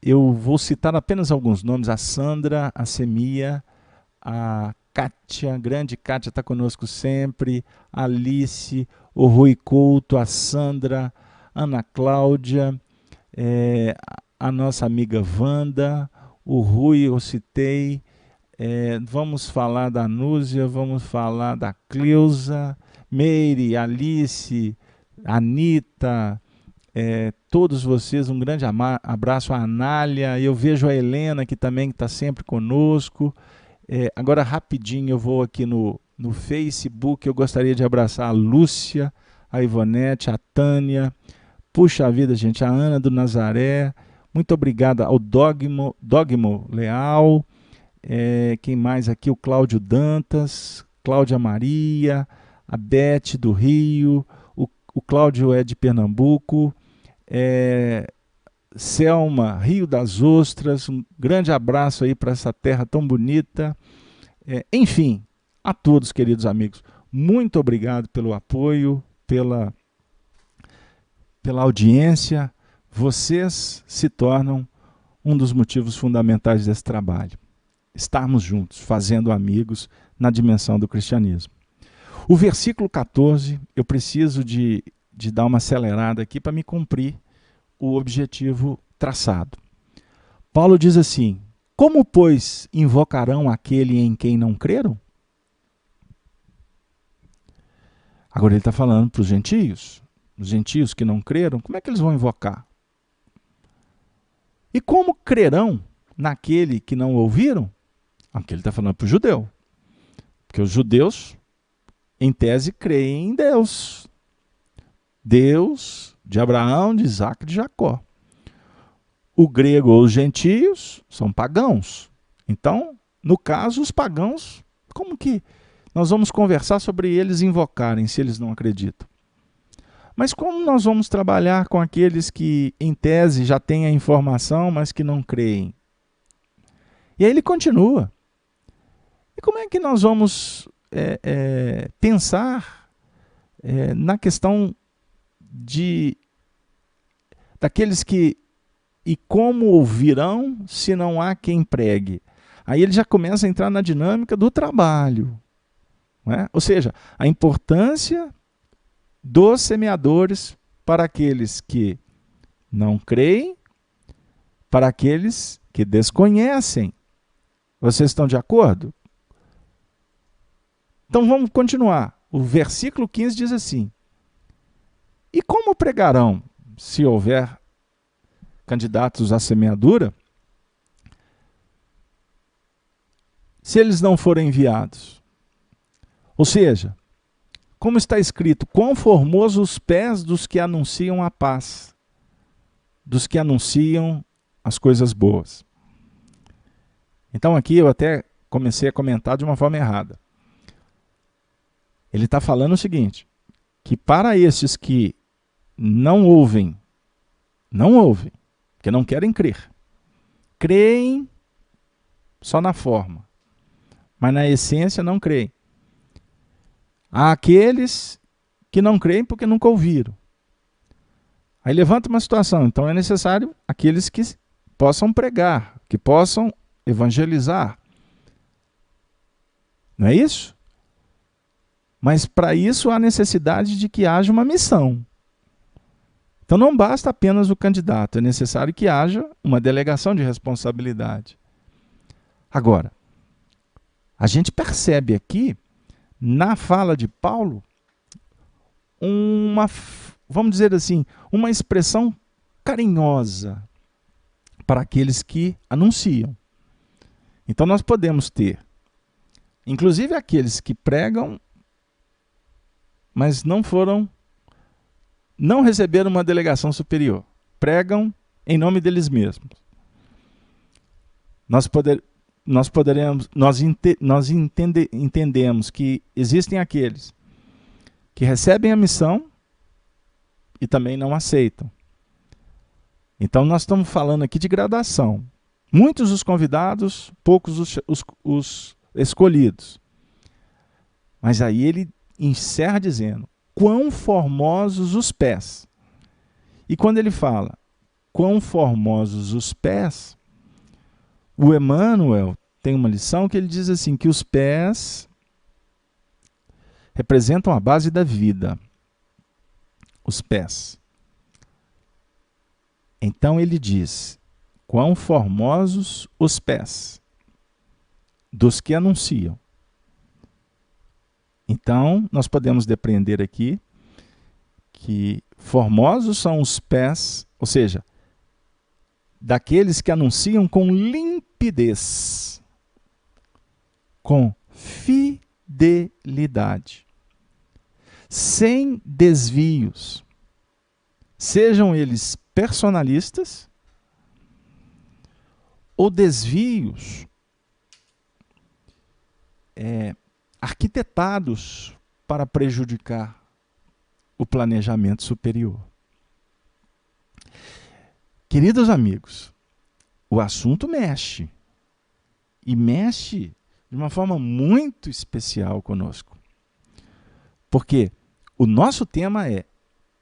Eu vou citar apenas alguns nomes: a Sandra, a Semia, a Kátia, grande Kátia está conosco sempre, a Alice, o Rui Couto, a Sandra, Ana Cláudia, a nossa amiga Wanda, o Rui eu citei, vamos falar da Núzia, vamos falar da Cleusa, Meire, Alice, Anitta, todos vocês, um grande abraço, a Anália, eu vejo a Helena que também está sempre conosco. Agora rapidinho eu vou aqui no Facebook, eu gostaria de abraçar a Lúcia, a Ivonete, a Tânia, puxa vida gente, a Ana do Nazaré, muito obrigado ao Dogmo Leal, quem mais aqui, o Cláudio Dantas, Cláudia Maria, a Beth do Rio, o Cláudio é de Pernambuco, Selma, Rio das Ostras, um grande abraço aí para essa terra tão bonita. Enfim, a todos, queridos amigos, muito obrigado pelo apoio, pela audiência. Vocês se tornam um dos motivos fundamentais desse trabalho. Estarmos juntos, fazendo amigos na dimensão do cristianismo. O versículo 14, eu preciso de dar uma acelerada aqui para me cumprir o objetivo traçado. Paulo diz assim: como, pois, invocarão aquele em quem não creram? Agora ele está falando para os gentios que não creram, como é que eles vão invocar? E como crerão naquele que não ouviram? Aqui ele está falando para o judeu, porque os judeus, em tese, creem em Deus. Deus de Abraão, de Isaac e de Jacó. O grego ou os gentios são pagãos. Então, no caso, os pagãos, como que nós vamos conversar sobre eles invocarem, se eles não acreditam? Mas como nós vamos trabalhar com aqueles que, em tese, já têm a informação, mas que não creem? E aí ele continua. E como é que nós vamos pensar na questão daqueles que, e como ouvirão se não há quem pregue? Aí ele já começa a entrar na dinâmica do trabalho, não é? Ou seja, a importância dos semeadores para aqueles que não creem, para aqueles que desconhecem. Vocês estão de acordo? Então vamos continuar. O versículo 15 diz assim: e como pregarão, se houver candidatos à semeadura, se eles não forem enviados? Ou seja, como está escrito, quão formosos os pés dos que anunciam a paz, dos que anunciam as coisas boas. Então aqui eu até comecei a comentar de uma forma errada. Ele está falando o seguinte, que para esses que não ouvem, porque não querem crer, creem só na forma, mas na essência não creem. Há aqueles que não creem porque nunca ouviram. Aí levanta uma situação, então é necessário aqueles que possam pregar, que possam evangelizar. Não é isso? Mas para isso há necessidade de que haja uma missão. Então não basta apenas o candidato, é necessário que haja uma delegação de responsabilidade. Agora, a gente percebe aqui, na fala de Paulo, vamos dizer assim, uma expressão carinhosa para aqueles que anunciam. Então nós podemos ter, inclusive aqueles que pregam, mas não receberam uma delegação superior. Pregam em nome deles mesmos. Entendemos que existem aqueles que recebem a missão e também não aceitam. Então nós estamos falando aqui de gradação. Muitos os convidados, poucos os escolhidos. Mas aí ele encerra dizendo: quão formosos os pés. E quando ele fala quão formosos os pés, o Emmanuel tem uma lição que ele diz assim, que os pés representam a base da vida. Os pés. Então ele diz: quão formosos os pés dos que anunciam. Então, nós podemos depreender aqui que formosos são os pés, ou seja, daqueles que anunciam com limpidez, com fidelidade, sem desvios, sejam eles personalistas ou desvios arquitetados para prejudicar o planejamento superior. Queridos amigos, o assunto mexe, e mexe de uma forma muito especial conosco, porque o nosso tema é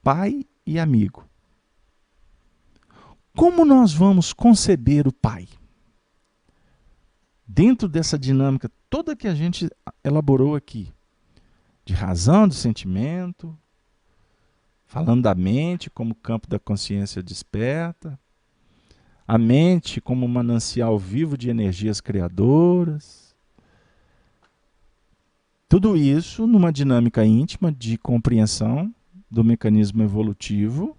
pai e amigo. Como nós vamos conceber o pai? Dentro dessa dinâmica toda que a gente elaborou aqui, de razão, de sentimento, falando da mente como campo da consciência desperta, a mente como um manancial vivo de energias criadoras, tudo isso numa dinâmica íntima de compreensão do mecanismo evolutivo,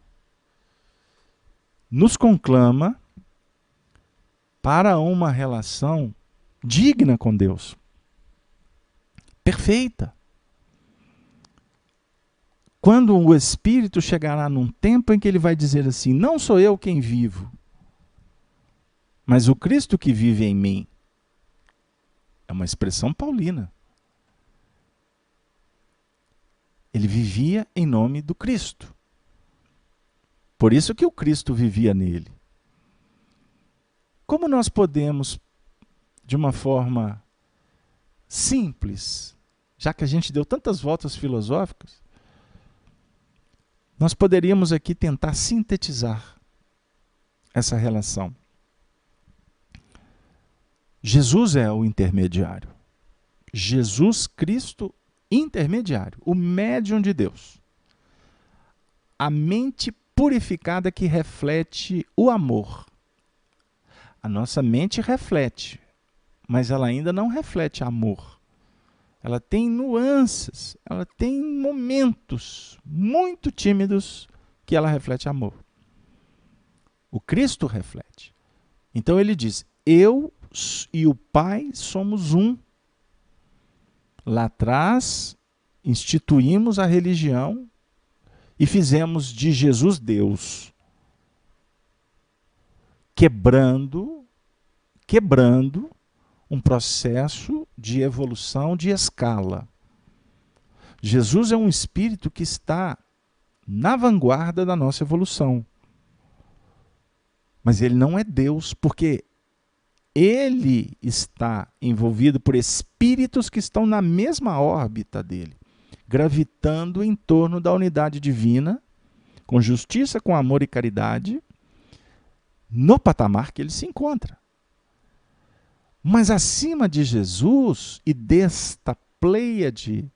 nos conclama para uma relação digna com Deus, perfeita. Quando o Espírito chegará num tempo em que ele vai dizer assim: não sou eu quem vivo, mas o Cristo que vive em mim. É uma expressão paulina. Ele vivia em nome do Cristo. Por isso que o Cristo vivia nele. Como nós podemos, de uma forma simples, já que a gente deu tantas voltas filosóficas, nós poderíamos aqui tentar sintetizar essa relação. Jesus é o intermediário. Jesus Cristo, intermediário, o médium de Deus. A mente purificada que reflete o amor. A nossa mente reflete, mas ela ainda não reflete amor. Ela tem nuances, ela tem momentos muito tímidos que ela reflete amor. O Cristo reflete. Então ele diz: eu e o Pai somos um. Lá atrás, instituímos a religião e fizemos de Jesus Deus, quebrando um processo de evolução de escala. Jesus é um espírito que está na vanguarda da nossa evolução. Mas ele não é Deus, porque ele está envolvido por espíritos que estão na mesma órbita dele, gravitando em torno da unidade divina, com justiça, com amor e caridade, no patamar que ele se encontra. Mas acima de Jesus e desta pleiade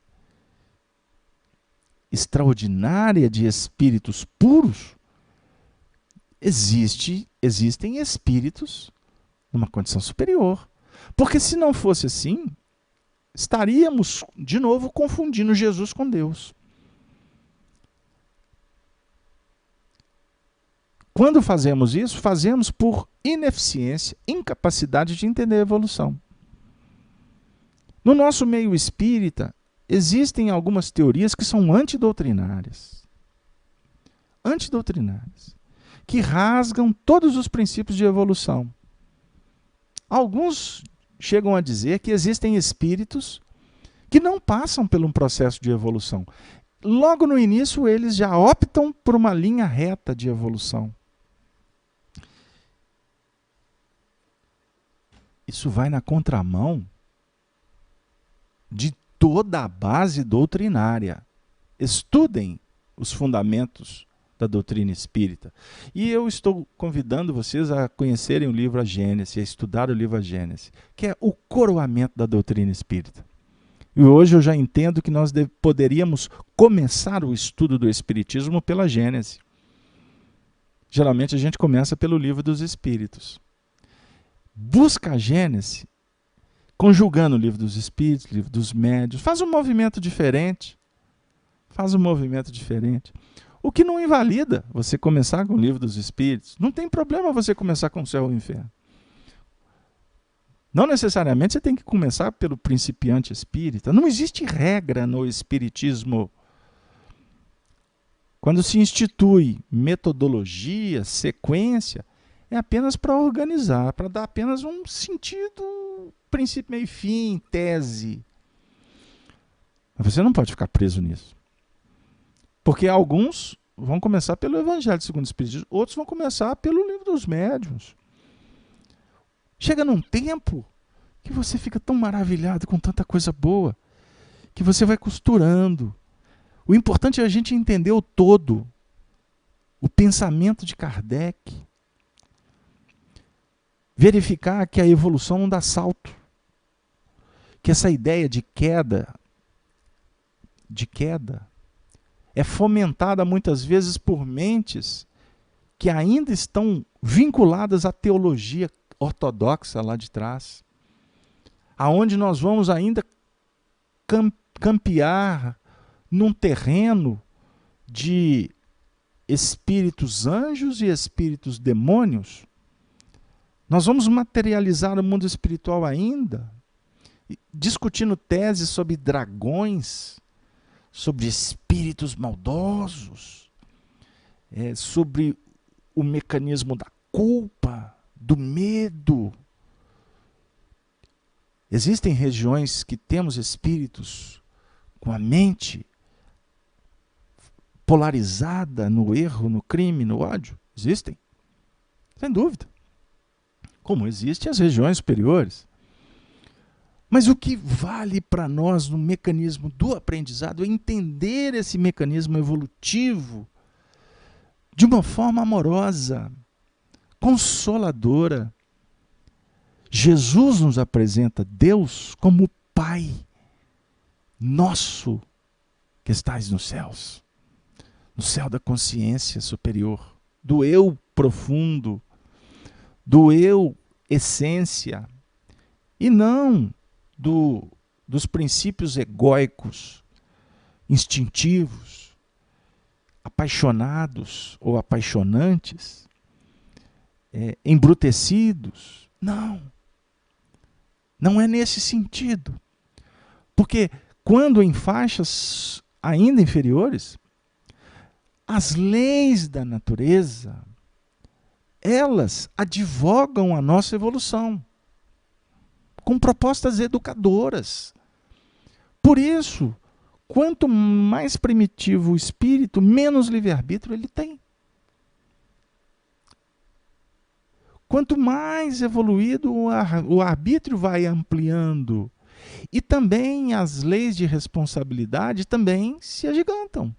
extraordinária de espíritos puros, existem espíritos numa condição superior. Porque se não fosse assim, estaríamos de novo confundindo Jesus com Deus. Quando fazemos isso, fazemos por ineficiência, incapacidade de entender a evolução. No nosso meio espírita, existem algumas teorias que são antidoutrinárias. Antidoutrinárias. Que rasgam todos os princípios de evolução. Alguns chegam a dizer que existem espíritos que não passam por um processo de evolução. Logo no início, eles já optam por uma linha reta de evolução. Isso vai na contramão de toda a base doutrinária. Estudem os fundamentos da doutrina espírita. E eu estou convidando vocês a conhecerem o livro A Gênese, a estudar o livro A Gênese, que é o coroamento da doutrina espírita. E hoje eu já entendo que nós poderíamos começar o estudo do Espiritismo pela Gênese. Geralmente a gente começa pelo Livro dos Espíritos. Busca a Gênese, conjugando o Livro dos Espíritos, o Livro dos Médiuns, faz um movimento diferente. Faz um movimento diferente. O que não invalida você começar com o Livro dos Espíritos. Não tem problema você começar com o Céu e o Inferno. Não necessariamente você tem que começar pelo principiante espírita. Não existe regra no espiritismo. Quando se institui metodologia, sequência, é apenas para organizar, para dar apenas um sentido, princípio, meio e fim, tese. Mas você não pode ficar preso nisso. Porque alguns vão começar pelo Evangelho segundo o Espiritismo, outros vão começar pelo Livro dos Médiuns. Chega num tempo que você fica tão maravilhado com tanta coisa boa, que você vai costurando. O importante é a gente entender o todo, o pensamento de Kardec. Verificar que a evolução não dá salto. Que essa ideia de queda é fomentada muitas vezes por mentes que ainda estão vinculadas à teologia ortodoxa lá de trás, aonde nós vamos ainda campear num terreno de espíritos anjos e espíritos demônios. Nós vamos materializar o mundo espiritual ainda, discutindo teses sobre dragões, sobre espíritos maldosos, sobre o mecanismo da culpa, do medo. Existem regiões que temos espíritos com a mente polarizada no erro, no crime, no ódio. Existem, sem dúvida. Como existem as regiões superiores. Mas o que vale para nós no mecanismo do aprendizado é entender esse mecanismo evolutivo de uma forma amorosa, consoladora. Jesus nos apresenta Deus como Pai nosso que estais nos céus, no céu da consciência superior, do eu profundo, do eu essência, e não dos princípios egóicos, instintivos, apaixonados ou apaixonantes, embrutecidos. Não é nesse sentido. Porque quando em faixas ainda inferiores, as leis da natureza, elas advogam a nossa evolução, com propostas educadoras. Por isso, quanto mais primitivo o espírito, menos livre-arbítrio ele tem. Quanto mais evoluído o arbítrio vai ampliando. E também as leis de responsabilidade também se agigantam.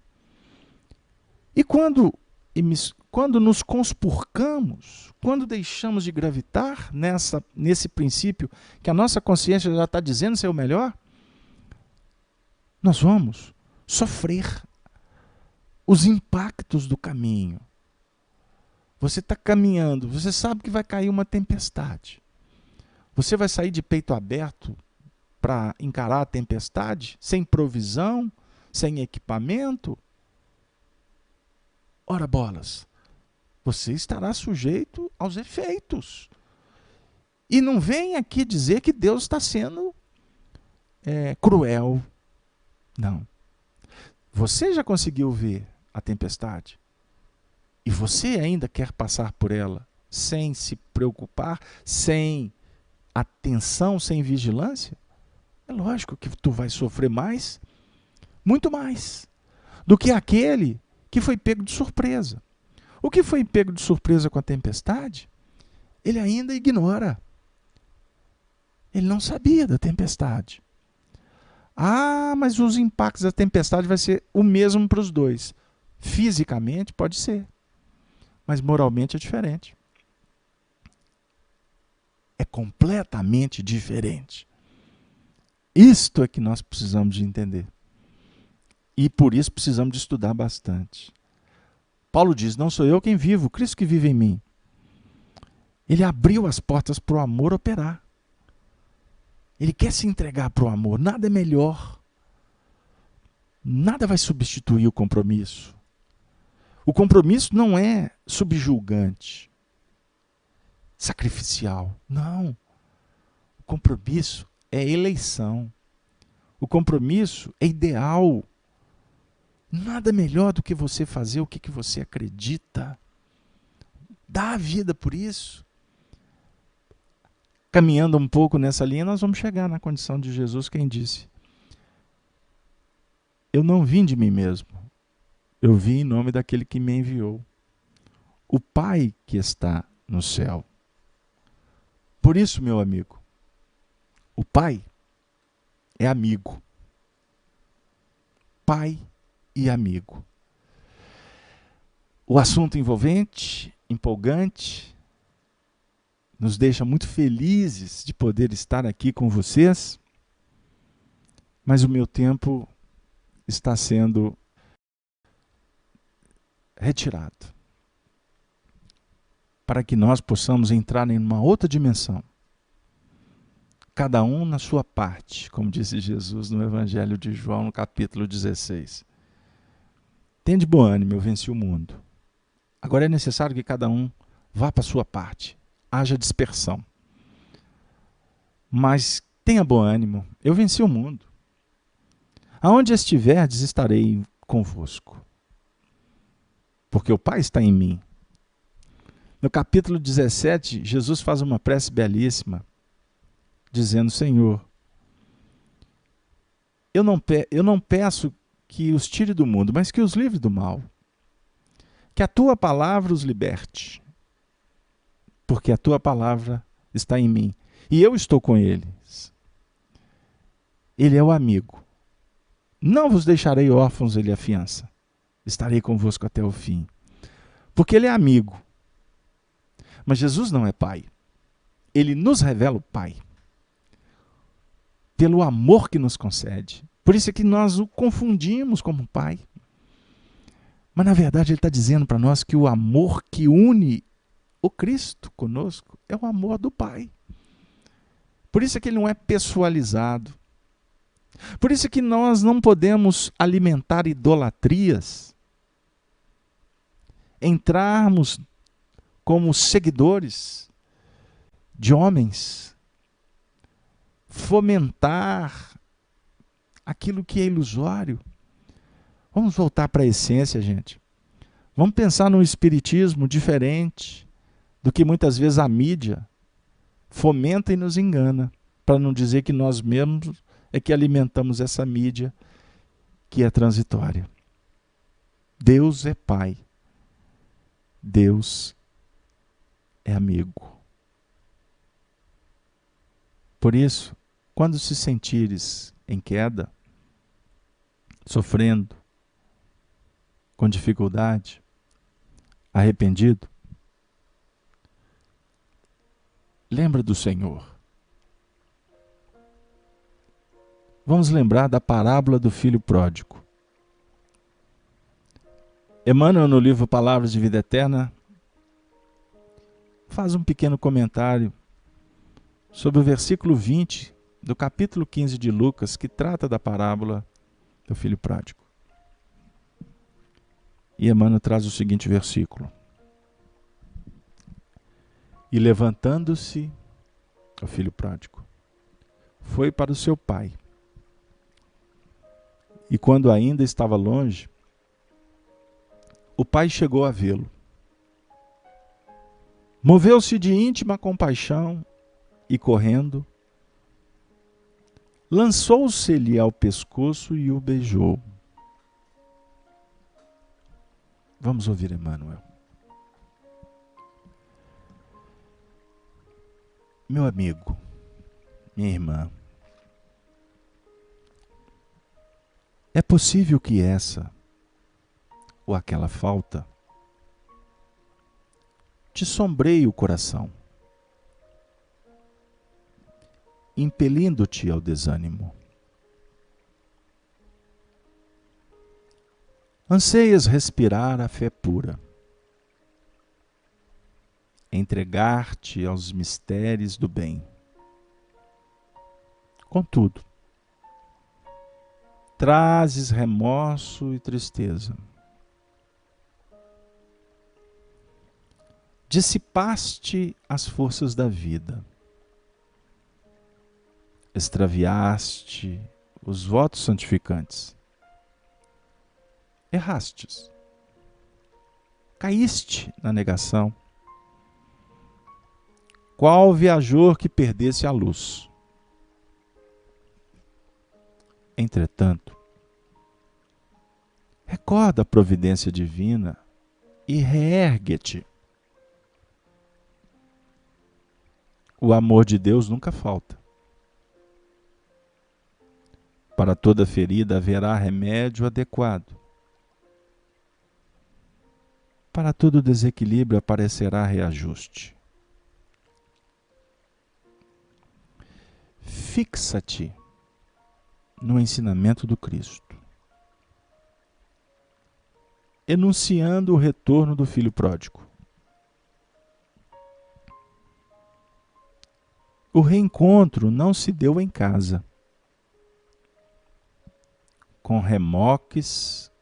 E quando nos conspurcamos, quando deixamos de gravitar nesse princípio que a nossa consciência já está dizendo ser o melhor, nós vamos sofrer os impactos do caminho. Você está caminhando, você sabe que vai cair uma tempestade. Você vai sair de peito aberto para encarar a tempestade, sem provisão, sem equipamento? Ora bolas, você estará sujeito aos efeitos. E não vem aqui dizer que Deus está sendo cruel. Não. Você já conseguiu ver a tempestade? E você ainda quer passar por ela sem se preocupar, sem atenção, sem vigilância? É lógico que tu vai sofrer mais, muito mais, do que aquele que foi pego de surpresa. O que foi pego de surpresa com a tempestade, ele ainda ignora. Ele não sabia da tempestade. Ah, mas os impactos da tempestade vai ser o mesmo para os dois. Fisicamente pode ser, mas moralmente é diferente. É completamente diferente. Isto é que nós precisamos de entender. E por isso precisamos de estudar bastante. Paulo diz, não sou eu quem vivo, Cristo que vive em mim. Ele abriu as portas para o amor operar. Ele quer se entregar para o amor. Nada é melhor. Nada vai substituir o compromisso. O compromisso não é subjulgante, sacrificial. Não. O compromisso é eleição. O compromisso é ideal. Nada melhor do que você fazer o que você acredita. Dá a vida por isso. Caminhando um pouco nessa linha, nós vamos chegar na condição de Jesus, quem disse: eu não vim de mim mesmo, eu vim em nome daquele que me enviou, o Pai que está no céu. Por isso, meu amigo, o Pai é amigo. Pai e amigo. O assunto envolvente, empolgante, nos deixa muito felizes de poder estar aqui com vocês, mas o meu tempo está sendo retirado para que nós possamos entrar em uma outra dimensão, cada um na sua parte, como disse Jesus no Evangelho de João, no capítulo 16. Tende bom ânimo, eu venci o mundo. Agora é necessário que cada um vá para a sua parte. Haja dispersão. Mas tenha bom ânimo, eu venci o mundo. Aonde estiverdes, estarei convosco. Porque o Pai está em mim. No capítulo 17, Jesus faz uma prece belíssima, dizendo: Senhor, eu não peço que os tire do mundo, mas que os livre do mal. Que a tua palavra os liberte. Porque a tua palavra está em mim. E eu estou com eles. Ele é o amigo. Não vos deixarei órfãos, ele afiança. Estarei convosco até o fim. Porque ele é amigo. Mas Jesus não é pai. Ele nos revela o Pai. Pelo amor que nos concede. Por isso é que nós o confundimos como pai. Mas na verdade ele está dizendo para nós que o amor que une o Cristo conosco é o amor do Pai. Por isso é que ele não é pessoalizado. Por isso é que nós não podemos alimentar idolatrias, entrarmos como seguidores de homens, fomentar aquilo que é ilusório. Vamos voltar para a essência, gente. Vamos pensar num espiritismo diferente do que muitas vezes a mídia fomenta e nos engana, para não dizer que nós mesmos é que alimentamos essa mídia que é transitória. Deus é Pai. Deus é amigo. Por isso, quando se sentires em queda, sofrendo, com dificuldade, arrependido, lembra do Senhor. Vamos lembrar da parábola do filho pródigo. Emmanuel, no livro Palavras de Vida Eterna, faz um pequeno comentário sobre o versículo 20 do capítulo 15 de Lucas, que trata da parábola do filho pródigo. E Emmanuel traz o seguinte versículo: E levantando-se o filho pródigo, foi para o seu pai. E quando ainda estava longe, o pai chegou a vê-lo. Moveu-se de íntima compaixão e, correndo, lançou-se-lhe ao pescoço e o beijou. Vamos ouvir Emmanuel. Meu amigo, minha irmã, é possível que essa ou aquela falta te sombreie o coração, impelindo-te ao desânimo. Anseias respirar a fé pura, entregar-te aos mistérios do bem. Contudo, trazes remorso e tristeza. Dissipaste as forças da vida. Extraviaste os votos santificantes. Errastes. Caíste na negação. Qual viajor que perdesse a luz? Entretanto, recorda a providência divina e reergue-te. O amor de Deus nunca falta. Para toda ferida haverá remédio adequado. Para todo desequilíbrio aparecerá reajuste. Fixa-te no ensinamento do Cristo, enunciando o retorno do filho pródigo. O reencontro não se deu em casa, com remoques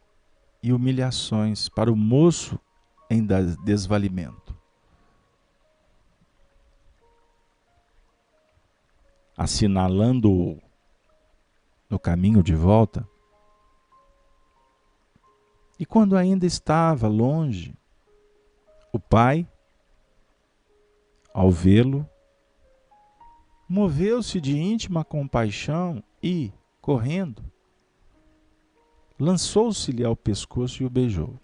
e humilhações para o moço em desvalimento. Assinalando-o no caminho de volta, e quando ainda estava longe, o pai, ao vê-lo, moveu-se de íntima compaixão e, correndo, lançou-se-lhe ao pescoço e o beijou.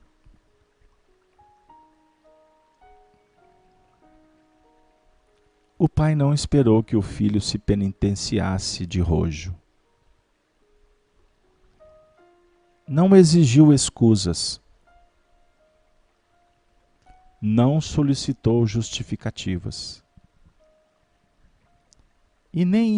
O pai não esperou que o filho se penitenciasse de rojo. Não exigiu escusas. Não solicitou justificativas. E nem